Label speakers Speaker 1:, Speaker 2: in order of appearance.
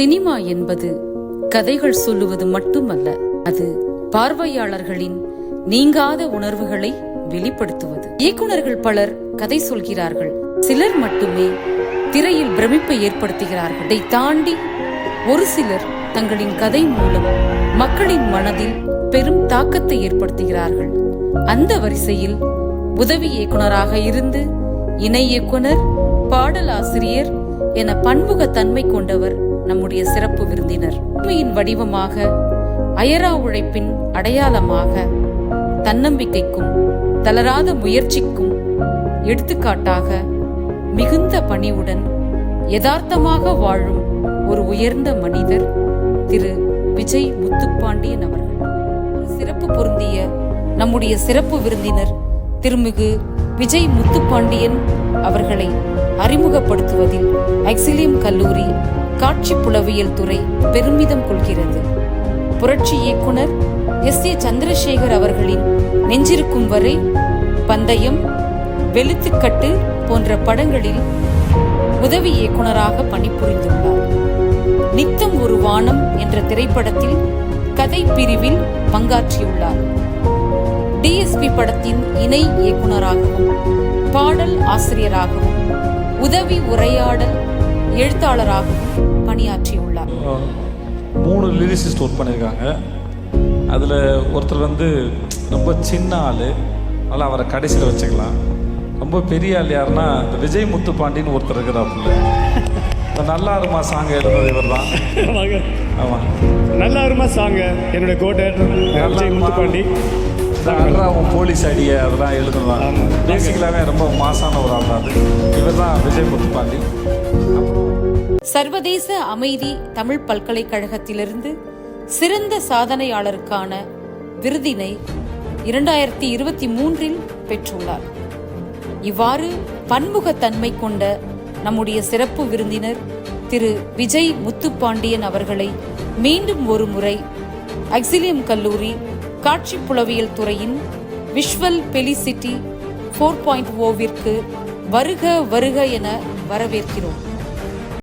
Speaker 1: Cinema என்பது கதைகள் சொல்லுவது மட்டுமல்ல, அது பார்வையாளர்களின் நீங்காத உணர்வுகளை வெளிப்படுத்துவது. இயக்குனர்கள் பலர் கதை சொல்கிறார்கள், சிலர் மட்டுமே திரையில் பிரமிப்பை ஏற்படுத்துகிறார்கள். இதை தாண்டி ஒரு சிலர் தங்களின் கதை மூலம் மக்களின் மனதில் பெரும் தாக்கத்தை ஏற்படுத்துகிறார்கள். அந்த வரிசையில் உதவி இயக்குனராக இருந்து இணை இயக்குனர், பாடலாசிரியர் என பன்முக தன்மை கொண்டவர் நம்முடைய சிறப்பு விருந்தினர். உண்மையின் வடிவமாக, அயரா உழைப்பின் அடையாளமாக, தன்னம்பிக்கைக்கும் தளராத முயற்சிக்கும் எடுத்துக்காட்டாக, மிகுந்த பணிவுடன் யதார்த்தமாக வாழும் ஒரு உயர்ந்த மனிதர் திரு விஜய் முத்துப்பாண்டியன் அவர்கள். சிறப்பு பொருந்திய நம்முடைய சிறப்பு விருந்தினர் திருமிகு விஜய் முத்துப்பாண்டியன் அவர்களை அறிமுகப்படுத்துவதில் எக்ஸிலியம் கல்லூரி காட்சி புலவியல் துறை பெருமிதம் கொள்கிறது. புரட்சி இயக்குனர் எஸ்.ஏ. சந்திரசேகர் அவர்களின் நெஞ்சிருக்கும் வரை, பந்தயம், வெளுத்துக்கட்டு போன்ற படங்களில் உதவி இயக்குனராக பணிபுரிந்துள்ளார். நித்தம் ஒரு வானம் என்ற திரைப்படத்தில் கதை பிரிவில் பங்காற்றியுள்ளார். டிஎஸ்பி படத்தின் இணை இயக்குனராகவும், பாடல் ஆசிரியராகவும், உதவி உரையாடல் எழுத்தாளராகவும் பணியாற்றியுள்ளார்.
Speaker 2: 3 லிரிசிஸ்ட் ஒர்க் பண்ணியிருக்காங்க. அதில் ஒருத்தர் ரொம்ப சின்ன ஆள், அதனால் அவரை கடைசியில் வச்சுக்கலாம். ரொம்ப பெரிய ஆள் யாருன்னா இந்த விஜய் முத்துப்பாண்டின்னு ஒருத்தர் இருக்கிறாப்புல. இந்த நல்லா இருமா சாங் எழுதுனது இவர் தான். ஆமாம், நல்லா இருமா சாங் என்னுடைய கோட்டேட்டர் விஜய் முத்துப்பாண்டி. அன்றாவும் போலீஸ் அடியை அதெல்லாம் எழுதுனதான். பேசிக்கலாகவே ரொம்ப மாசான ஒரு ஆள் தான். இவர் தான் விஜய் முத்துப்பாண்டி.
Speaker 1: சர்வதேச அமைதி தமிழ் பல்கலைக்கழகத்திலிருந்து சிறந்த சாதனையாளருக்கான விருதினை 2023 பெற்றுள்ளார். இவ்வாறு பன்முகத்தன்மை கொண்ட நம்முடைய சிறப்பு விருந்தினர் திரு விஜய் முத்துப்பாண்டியன் அவர்களை மீண்டும் ஒரு முறை எக்ஸிலியம் கல்லூரி காட்சி புலவியல் துறையின் விஷுவல் பெலிசிட்டி 4.0 வருக வருக என வரவேற்கிறோம்.